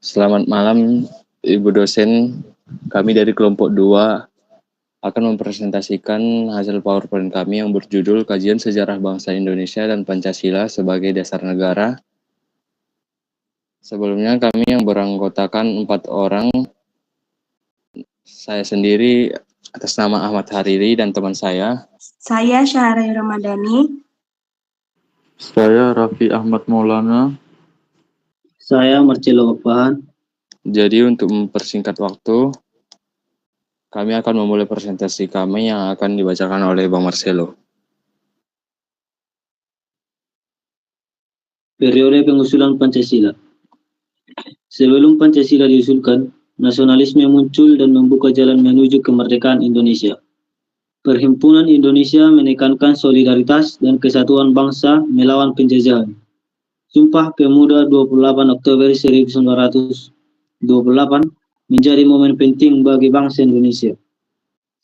Selamat malam, Ibu dosen. Kami dari kelompok 2 akan mempresentasikan hasil PowerPoint kami yang berjudul Kajian Sejarah Bangsa Indonesia dan Pancasila sebagai Dasar Negara. Sebelumnya kami yang beranggotakan 4 orang, saya sendiri atas nama Ahmad Hariri dan teman saya. Saya Syahari Ramadhani. Saya Raffi Ahmad Maulana. Saya Marcelo Opahan. Jadi untuk mempersingkat waktu, kami akan memulai presentasi kami yang akan dibacakan oleh Bang Marcelo. Periode pengusulan Pancasila. Sebelum Pancasila diusulkan, nasionalisme muncul dan membuka jalan menuju kemerdekaan Indonesia. Perhimpunan Indonesia menekankan solidaritas dan kesatuan bangsa melawan penjajahan. Sumpah Pemuda 28 Oktober 1928 menjadi momen penting bagi bangsa Indonesia.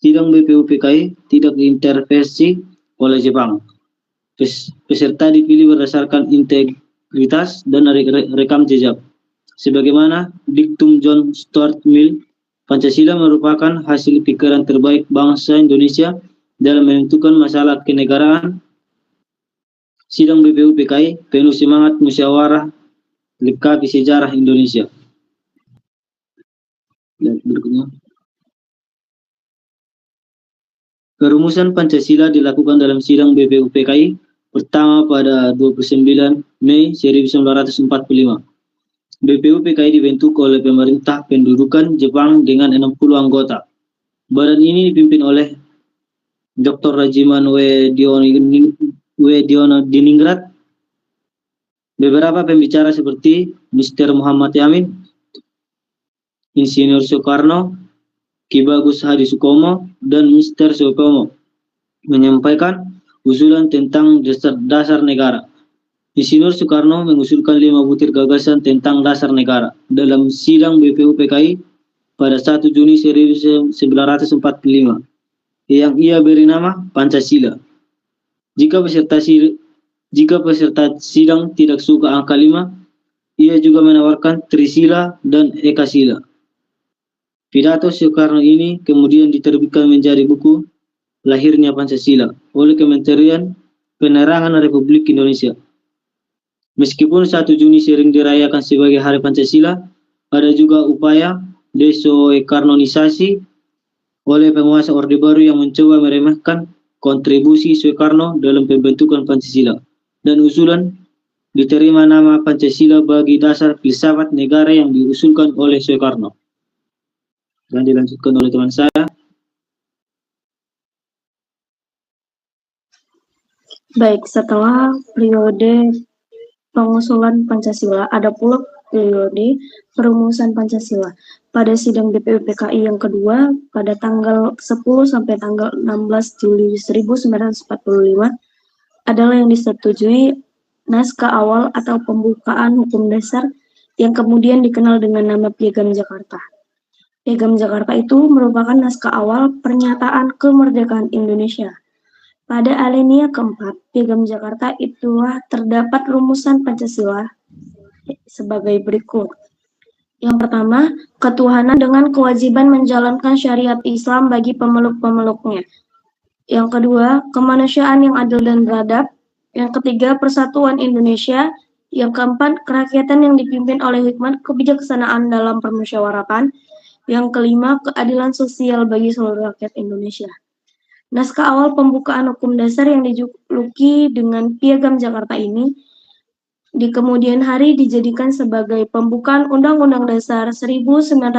Sidang BPUPKI tidak diintervensi oleh Jepang. Peserta dipilih berdasarkan integritas dan rekam jejak. Sebagaimana diktum John Stuart Mill, Pancasila merupakan hasil pikiran terbaik bangsa Indonesia dalam menentukan masalah kenegaraan. Sidang BPUPKI penuh semangat musyawarah lengkapi sejarah Indonesia. Dan berikutnya. Perumusan Pancasila dilakukan dalam sidang BPUPKI pertama pada 29 Mei 1945. BPUPKI dibentuk oleh pemerintah pendudukan Jepang dengan 60 anggota. Badan ini dipimpin oleh Dr. Rajiman W. Dioningrat. Beberapa pembicara seperti Mr. Muhammad Yamin, Insinyur Soekarno, Ki Bagus Hadi Sukomo, dan Mr. Supomo menyampaikan usulan tentang dasar negara. Insinyur Soekarno mengusulkan 5 butir gagasan tentang dasar negara dalam sidang BPUPKI pada 1 Juni 1945 yang ia beri nama Pancasila. Jika peserta sidang tidak suka angka 5, ia juga menawarkan Trisila dan Ekasila. Pidato Soekarno ini kemudian diterbitkan menjadi buku Lahirnya Pancasila oleh Kementerian Penerangan Republik Indonesia. Meskipun 1 Juni sering dirayakan sebagai Hari Pancasila, ada juga upaya desoekarnonisasi oleh penguasa Orde Baru yang mencoba meremehkan kontribusi Soekarno dalam pembentukan Pancasila dan usulan diterima nama Pancasila bagi dasar filsafat negara yang diusulkan oleh Soekarno. Dan dilanjutkan oleh teman saya. Baik, setelah periode pengusulan Pancasila, ada pula periode perumusan Pancasila. Pada sidang BPUPKI yang kedua, pada tanggal 10 sampai tanggal 16 Juli 1945, adalah yang disetujui naskah awal atau pembukaan hukum dasar yang kemudian dikenal dengan nama Piagam Jakarta. Piagam Jakarta itu merupakan naskah awal pernyataan kemerdekaan Indonesia. Pada alinea keempat, Piagam Jakarta itulah terdapat rumusan Pancasila sebagai berikut. Yang pertama, ketuhanan dengan kewajiban menjalankan syariat Islam bagi pemeluk-pemeluknya. Yang kedua, kemanusiaan yang adil dan beradab. Yang ketiga, persatuan Indonesia. Yang keempat, kerakyatan yang dipimpin oleh hikmat kebijaksanaan dalam permusyawaratan. Yang kelima, keadilan sosial bagi seluruh rakyat Indonesia. Naskah awal pembukaan hukum dasar yang dijuluki dengan Piagam Jakarta ini di kemudian hari dijadikan sebagai pembukaan Undang-Undang Dasar 1945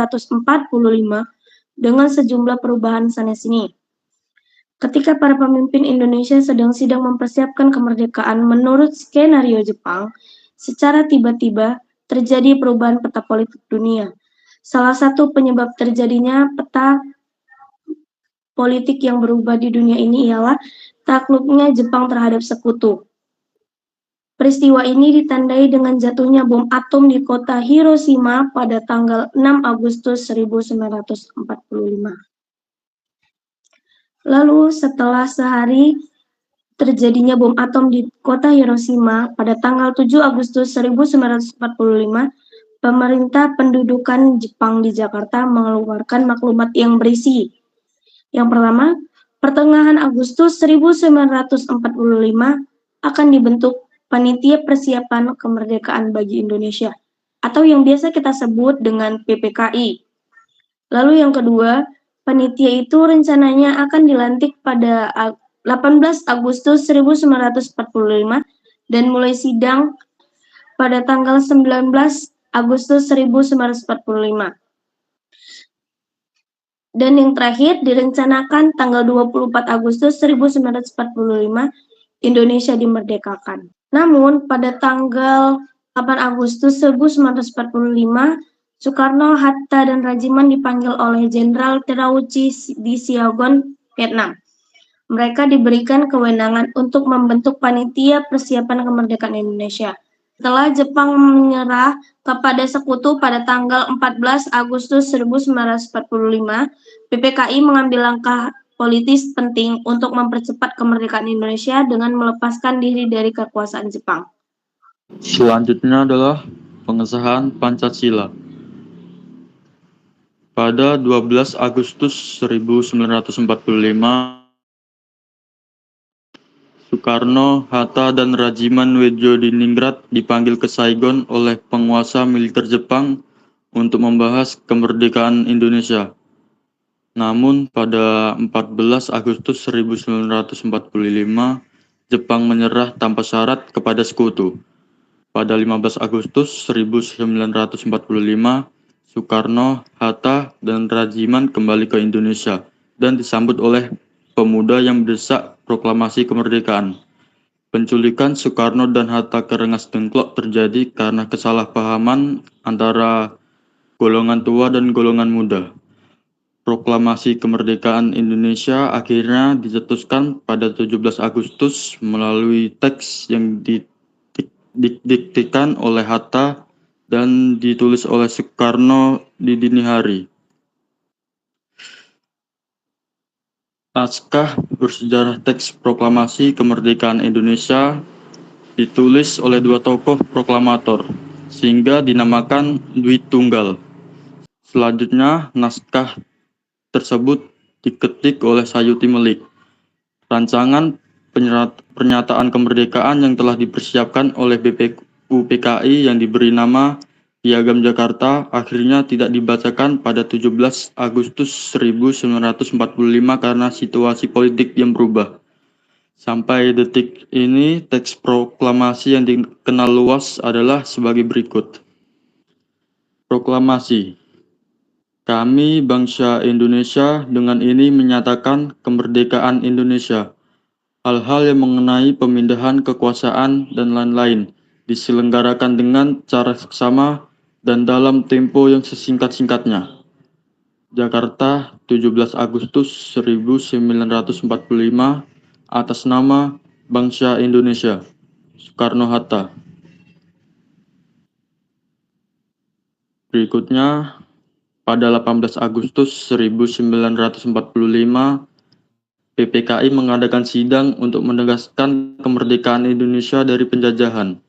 dengan sejumlah perubahan sana-sini. Ketika para pemimpin Indonesia sedang mempersiapkan kemerdekaan menurut skenario Jepang, secara tiba-tiba terjadi perubahan peta politik dunia. Salah satu penyebab terjadinya peta politik yang berubah di dunia ini ialah takluknya Jepang terhadap sekutu. Peristiwa ini ditandai dengan jatuhnya bom atom di kota Hiroshima pada tanggal 6 Agustus 1945. Lalu setelah sehari terjadinya bom atom di kota Hiroshima pada tanggal 7 Agustus 1945, Pemerintah Pendudukan Jepang di Jakarta mengeluarkan maklumat yang berisi. Yang pertama, pertengahan Agustus 1945 akan dibentuk Panitia Persiapan Kemerdekaan bagi Indonesia, atau yang biasa kita sebut dengan PPKI. Lalu yang kedua, panitia itu rencananya akan dilantik pada 18 Agustus 1945 dan mulai sidang pada tanggal 19 Agustus 1945. Dan yang terakhir, direncanakan tanggal 24 Agustus 1945 Indonesia dimerdekakan. Namun, pada tanggal 8 Agustus 1945, Soekarno, Hatta, dan Rajiman dipanggil oleh Jenderal Terauchi di Saigon, Vietnam. Mereka diberikan kewenangan untuk membentuk Panitia Persiapan Kemerdekaan Indonesia. Setelah Jepang menyerah kepada Sekutu pada tanggal 14 Agustus 1945, PPKI mengambil langkah politis penting untuk mempercepat kemerdekaan Indonesia dengan melepaskan diri dari kekuasaan Jepang. Selanjutnya adalah pengesahan Pancasila. Pada 12 Agustus 1945, Soekarno, Hatta, dan Rajiman Wedjodiningrat dipanggil ke Saigon oleh penguasa militer Jepang untuk membahas kemerdekaan Indonesia. Namun pada 14 Agustus 1945, Jepang menyerah tanpa syarat kepada Sekutu. Pada 15 Agustus 1945, Soekarno, Hatta, dan Rajiman kembali ke Indonesia dan disambut oleh pemuda yang mendesak proklamasi kemerdekaan. Penculikan Soekarno dan Hatta ke Rengas Dengklok terjadi karena kesalahpahaman antara golongan tua dan golongan muda. Proklamasi kemerdekaan Indonesia akhirnya dicetuskan pada 17 Agustus melalui teks yang didiktikan oleh Hatta dan ditulis oleh Soekarno di dini hari. Naskah bersejarah teks proklamasi kemerdekaan Indonesia ditulis oleh dua tokoh proklamator, sehingga dinamakan Dwi Tunggal. Selanjutnya, naskah tersebut diketik oleh Sayuti Melik. Rancangan pernyataan kemerdekaan yang telah dipersiapkan oleh BPUPKI yang diberi nama Piagam Jakarta akhirnya tidak dibacakan pada 17 Agustus 1945 karena situasi politik yang berubah. Sampai detik ini, teks proklamasi yang dikenal luas adalah sebagai berikut. Proklamasi. Kami, bangsa Indonesia, dengan ini menyatakan kemerdekaan Indonesia. Hal-hal yang mengenai pemindahan kekuasaan dan lain-lain diselenggarakan dengan cara seksama dan dalam tempo yang sesingkat-singkatnya. Jakarta, 17 Agustus 1945, atas nama bangsa Indonesia. Soekarno-Hatta. Berikutnya, pada 18 Agustus 1945, PPKI mengadakan sidang untuk menegaskan kemerdekaan Indonesia dari penjajahan.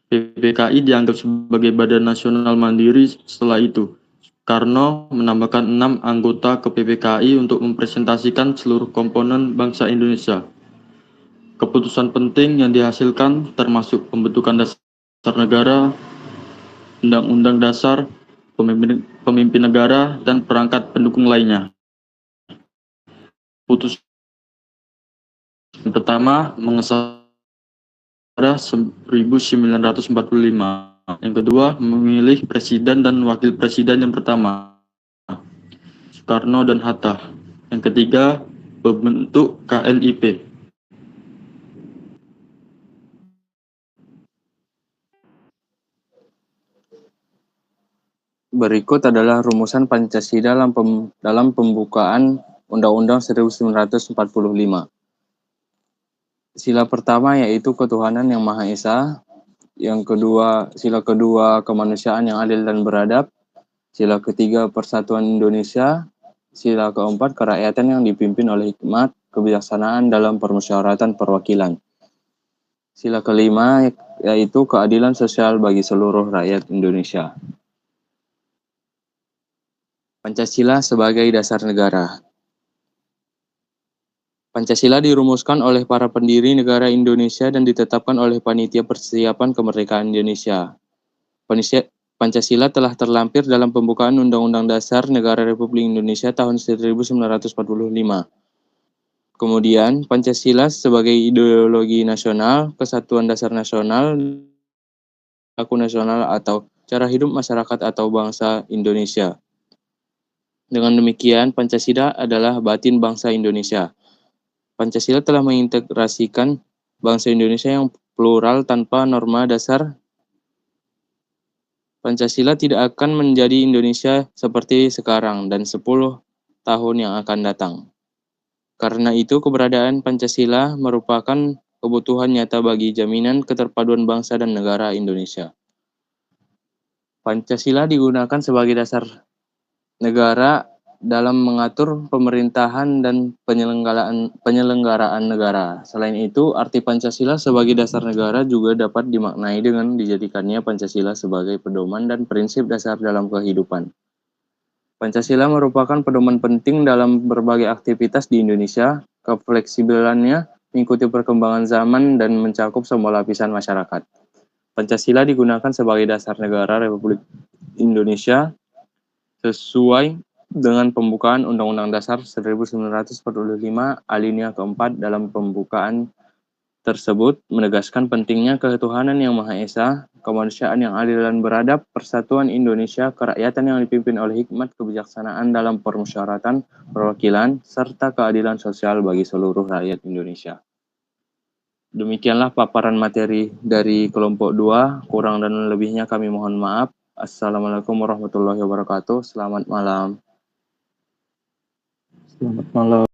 PPKI dianggap sebagai badan nasional mandiri setelah itu. Soekarno menambahkan 6 anggota ke PPKI untuk mempresentasikan seluruh komponen bangsa Indonesia. Keputusan penting yang dihasilkan termasuk pembentukan dasar negara, undang-undang dasar, pemimpin negara, dan perangkat pendukung lainnya. Putusan pertama mengesahkan 1945. Yang kedua, memilih presiden dan wakil presiden yang pertama, Soekarno dan Hatta. Yang ketiga, membentuk KNIP. Berikut adalah rumusan Pancasila dalam pembukaan Undang-Undang 1945. Sila pertama yaitu ketuhanan yang Maha Esa. Sila kedua kemanusiaan yang adil dan beradab. Sila ketiga persatuan Indonesia. Sila keempat kerakyatan yang dipimpin oleh hikmat kebijaksanaan dalam permusyawaratan perwakilan. Sila kelima yaitu keadilan sosial bagi seluruh rakyat Indonesia. Pancasila sebagai dasar negara. Pancasila dirumuskan oleh para pendiri negara Indonesia dan ditetapkan oleh Panitia Persiapan Kemerdekaan Indonesia. Pancasila telah terlampir dalam pembukaan Undang-Undang Dasar Negara Republik Indonesia tahun 1945. Kemudian, Pancasila sebagai ideologi nasional, kesatuan dasar nasional, aku nasional atau cara hidup masyarakat atau bangsa Indonesia. Dengan demikian, Pancasila adalah batin bangsa Indonesia. Pancasila telah mengintegrasikan bangsa Indonesia yang plural tanpa norma dasar. Pancasila tidak akan menjadi Indonesia seperti sekarang dan 10 tahun yang akan datang. Karena itu, keberadaan Pancasila merupakan kebutuhan nyata bagi jaminan keterpaduan bangsa dan negara Indonesia. Pancasila digunakan sebagai dasar negara dalam mengatur pemerintahan dan penyelenggaraan negara. Selain itu, arti Pancasila sebagai dasar negara juga dapat dimaknai dengan dijadikannya Pancasila sebagai pedoman dan prinsip dasar dalam kehidupan. Pancasila merupakan pedoman penting dalam berbagai aktivitas di Indonesia. Kefleksibelannya mengikuti perkembangan zaman dan mencakup semua lapisan masyarakat. Pancasila digunakan sebagai dasar negara Republik Indonesia sesuai dengan pembukaan Undang-Undang Dasar 1945 alinea keempat. Dalam pembukaan tersebut menegaskan pentingnya ketuhanan yang Maha Esa, kemanusiaan yang adil dan beradab, persatuan Indonesia, kerakyatan yang dipimpin oleh hikmat kebijaksanaan dalam permusyawaratan perwakilan, serta keadilan sosial bagi seluruh rakyat Indonesia. Demikianlah paparan materi dari kelompok 2, kurang dan lebihnya kami mohon maaf. Assalamualaikum warahmatullahi wabarakatuh. Selamat malam. Selamat malam.